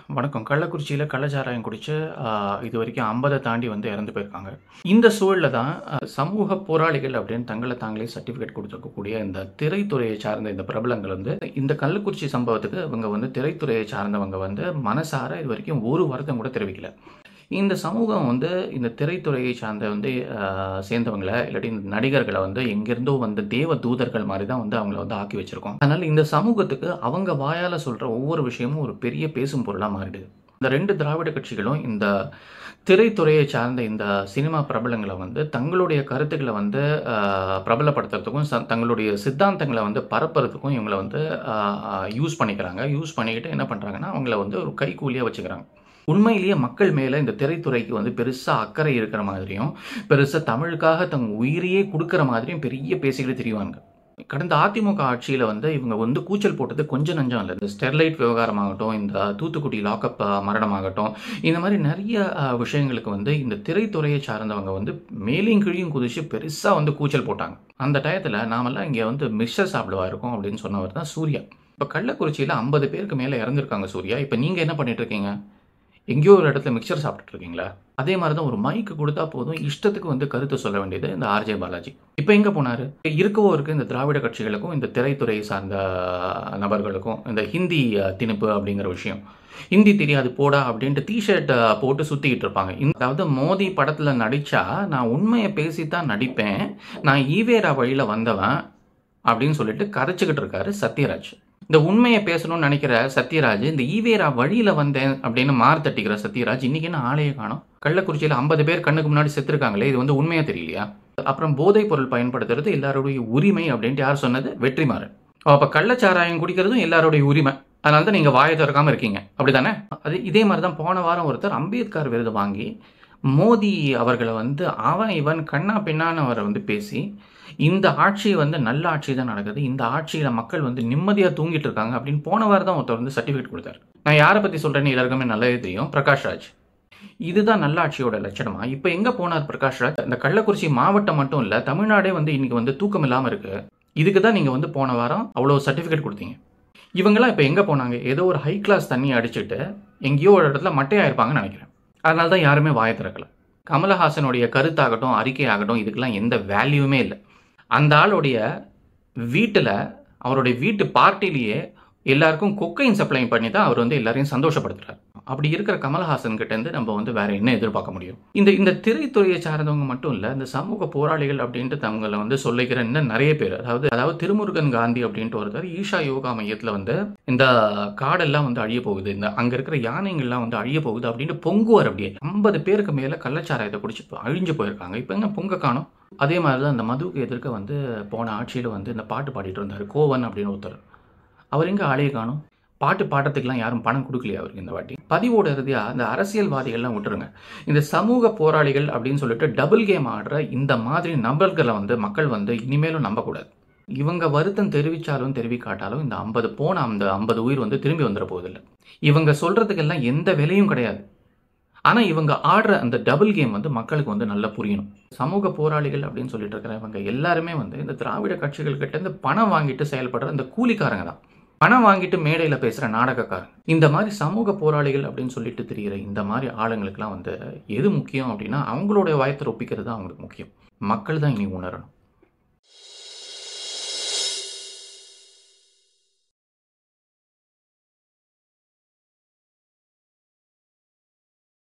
வணக்கம். கள்ளக்குறிச்சியில கள்ளச்சாராயம் குடிச்சு இதுவரைக்கும் 50 தாண்டி வந்து இறந்து போயிருக்காங்க. இந்த சூழல்ல தான் சமூக போராளிகள் அப்படின்னு தங்கள தாங்களே சர்டிஃபிகேட் குடுத்துருக்கக்கூடிய இந்த திரைத்துறையை சார்ந்த இந்த பிரபலங்கள் வந்து இந்த கள்ளக்குறிச்சி சம்பவத்துக்கு இவங்க வந்து திரைத்துறையை சார்ந்தவங்க வந்து மனசார இதுவரைக்கும் ஒரு வருத்தம் கூட தெரிவிக்கல. இந்த சமூகம் வந்து இந்த திரைத்துறையை சார்ந்த வந்து சேர்ந்தவங்கள இல்லாட்டி இந்த நடிகர்கள வந்து எங்கிருந்தோ வந்த தேவ தூதர்கள் மாரி தான் வந்து அவங்கள வந்து ஆக்கி வச்சிருக்கோம். அதனால இந்த சமூகத்துக்கு அவங்க வாயால சொல்ற ஒவ்வொரு விஷயமும் ஒரு பெரிய பேசும் பொருளா மாறிடுது. இந்த 2 திராவிட கட்சிகளும் இந்த திரைத்துறையை சார்ந்த இந்த சினிமா பிரபலங்கள வந்து தங்களுடைய கருத்துக்கள வந்து பிரபலப்படுத்துறதுக்கும், தங்களுடைய சித்தாந்தங்கள வந்து பரப்புறதுக்கும் இவங்கள வந்து யூஸ் பண்ணிக்கிறாங்க. யூஸ் பண்ணிக்கிட்டு என்ன பண்றாங்கன்னா, அவங்கள வந்து ஒரு கைக்கூலியா வச்சுக்கிறாங்க. உண்மையிலேயே மக்கள் மேல இந்த திரைத்துறைக்கு வந்து பெருசா அக்கறை இருக்கிற மாதிரியும், பெருசா தமிழுக்காக தங்க உயிரையே குடுக்குற மாதிரியும் பெரிய பேசிக்கிட்டு திரிவாங்க. கடந்த அதிமுக ஆட்சியில வந்து இவங்க வந்து கூச்சல் போட்டது கொஞ்சம் நஞ்சம் இல்ல. இந்த ஸ்டெர்லைட் விவகாரமாகட்டும், இந்த தூத்துக்குடி லாக்கப் மரணமாகட்டும், இந்த மாரி நெறைய விஷயங்களுக்கு வந்து இந்த திரைத்துறையை சார்ந்தவங்க வந்து மேலேயும் கீழயும் குதிச்சு பெருசா வந்து கூச்சல் போட்டாங்க. அந்த டயத்துல நாமெல்லாம் இங்க வந்து மிக்சர் சாப்பிடவா இருக்கோம் அப்படின்னு சொன்னவர் தான் சூர்யா. இப்ப கள்ளக்குறிச்சியில 50 பேருக்கு மேல இறந்திருக்காங்க சூர்யா. இப்ப நீங்க என்ன பண்ணிட்டு இருக்கீங்க? எங்கேயோ ஒரு இடத்துல மிக்சர் சாப்பிட்டுட்டு இருக்கீங்களா? அதே மாரி தான் ஒரு மைக் குடுத்தா போதும், இஷ்டத்துக்கு வந்து கருத்து சொல்ல வேண்டியது இந்த ஆர்ஜே பாலாஜி. இப்ப எங்க போனாரு? இருக்கவோ இருக்கு இந்த திராவிட கட்சிகளுக்கும், இந்த திரைத்துறை சார்ந்த நபர்களுக்கும் இந்த ஹிந்தி திணிப்பு அப்படிங்கிற விஷயம். ஹிந்தி தெரியாது போடா அப்படின்ட்டு ஷர்ட் போட்டு சுத்திக்கிட்டு இருப்பாங்க. அதாவது மோடி படத்துல நடிச்சா நான் உண்மைய பேசி தான் நடிப்பேன். நான் ஈவேரா வழியில வந்தவன் அப்படின்னு சொல்லிட்டு கதைச்சுக்கிட்டு இருக்காரு சத்யராஜ். இந்த உண்மையை பேசணும்னு நினைக்கிற சத்யராஜ், இந்த ஈவேரா வழியில வந்தேன் அப்படின்னு மார்த்தட்டிக்கிற சத்யராஜ், இன்னைக்கு என்ன ஆளையே காணோம்? கள்ளக்குறிச்சியில 50 பேர் கண்ணுக்கு முன்னாடி செத்துருக்காங்களே, இது வந்து உண்மையா தெரியலையா? அப்புறம் போதைப் பொருள் பயன்படுத்துறது எல்லாருடைய உரிமை அப்படின்ட்டு யார் சொன்னது? வெற்றிமாறன். அப்ப கள்ளச்சாராயம் குடிக்கிறதும் எல்லாருடைய உரிமை. அதனால தான் நீங்க வாயை திறக்காம இருக்கீங்க. அப்படிதானே? அது இதே மாதிரி தான் போன வாரம் ஒருத்தர் அம்பேத்கர் விருது வாங்கி மோடி அவர்கள வந்து அவன் இவன் கண்ணா பின்னான்னு அவரை வந்து பேசி, இந்த ஆட்சி வந்து நல்ல ஆட்சி தான் நடக்குது. இந்த ஆட்சியில மக்கள் வந்து நிம்மதியா தூங்கிட்டு இருக்காங்க அப்படின்னு போன வாரம் தான் ஒருத்தர் வந்து சர்டிஃபிகேட் குடுத்தாரு. நான் யார பத்தி சொல்றேன்னு எல்லாருக்குமே நல்லாவே தெரியும். பிரகாஷ் ராஜ். இதுதான் நல்ல ஆட்சியோட லட்சணமா? இப்ப எங்க போனார் பிரகாஷ் ராஜ்? இந்த கள்ளக்குறிச்சி மாவட்டம் மட்டும் இல்ல, தமிழ்நாடே வந்து இன்னைக்கு வந்து தூக்கம் இல்லாம இருக்கு. இதுக்கு தான் நீங்க வந்து போன வாரம் அவ்வளவு சர்டிஃபிகேட் குடுத்தீங்க. இவங்கலாம் இப்ப எங்க போனாங்க? ஏதோ ஒரு ஹை கிளாஸ் தண்ணிய அடிச்சுட்டு எங்கேயோ ஒரு இடத்துல மட்டையா இருப்பாங்கன்னு நினைக்கிறேன். அதனால தான் யாருமே வாய திறக்கல. கமலஹாசனுடைய கருத்தாகட்டும், அறிக்கையாகட்டும் இதுக்கெல்லாம் எந்த வேல்யூமே இல்ல. அந்த ஆளுடைய வீட்டுல, அவருடைய வீட்டு பார்ட்டிலேயே எல்லாருக்கும் கொக்கைன் சப்ளை பண்ணி தான் அவர் வந்து எல்லாரையும் சந்தோஷப்படுத்துறாரு. அப்படி இருக்கிற கமலஹாசன் கிட்ட இருந்து நம்ம வந்து வேற என்ன எதிர்பார்க்க முடியும்? இந்த திரைத்துறையை சார்ந்தவங்க மட்டும் இல்ல, இந்த சமூக போராளிகள் அப்படின்ட்டு தங்களை வந்து சொல்லிக்கிற இன்னும் நிறைய பேர், அதாவது திருமுருகன் காந்தி அப்படின்ட்டு ஒருத்தர் ஈஷா யோகா மையத்துல வந்து இந்த காடெல்லாம் வந்து அழிய போகுது, இந்த அங்க இருக்கிற யானைங்கள்லாம் வந்து அழிய போகுது அப்படின்னு பொங்குவார். அப்படியே 50 பேருக்கு மேல கள்ளச்சாராயத்தை குடிச்சு அழிஞ்சு போயிருக்காங்க. இப்ப எங்க பொங்க காணோம்? அதே மாதிரிதான் இந்த மதுவுக்கு எதிர்க்க வந்து போன ஆட்சியில வந்து இந்த பாட்டு பாடிட்டு இருந்தாரு கோவன் அப்படின்னு ஒருத்தர். அவர் எங்க ஆளையே காணோம்? பாட்டு பாடுறதுக்கெல்லாம் யாரும் பணம் கொடுக்கலையா அவருக்கு இந்த வாட்டி? பதிவோட இறுதியா இந்த அரசியல்வாதிகள்லாம் விட்டுருங்க. இந்த சமூக போராளிகள் அப்படின்னு சொல்லிட்டு டபுள் கேம் ஆடுற இந்த மாதிரி நபர்களை வந்து மக்கள் வந்து இனிமேலும் நம்பக்கூடாது. இவங்க வருத்தம் தெரிவிச்சாலும் தெரிவிக்காட்டாலும் இந்த 50 உயிர் வந்து திரும்பி வந்துட போவதில்லை. இவங்க சொல்றதுக்கெல்லாம் எந்த விலையும் கிடையாது. ஆனா இவங்க ஆடுற அந்த டபுள் கேம் வந்து மக்களுக்கு வந்து நல்லா புரியணும். சமூக போராளிகள் அப்படின்னு சொல்லிட்டு இருக்கிறவங்க எல்லாருமே வந்து இந்த திராவிட கட்சிகள் கிட்ட இருந்து பணம் வாங்கிட்டு செயல்படுற இந்த கூலிக்காரங்க தான். பணம் வாங்கிட்டு மேடையில பேசுற நாடகக்காரங்க. இந்த மாதிரி சமூக போராளிகள் அப்படின்னு சொல்லிட்டு தெரிகிற இந்த மாதிரி ஆளுங்களுக்குலாம் வந்து எது முக்கியம் அப்படின்னா, அவங்களுடைய வாயத்தை ஒப்பிக்கிறது தான் அவங்களுக்கு முக்கியம். மக்கள் தான் இனி உணரணும்.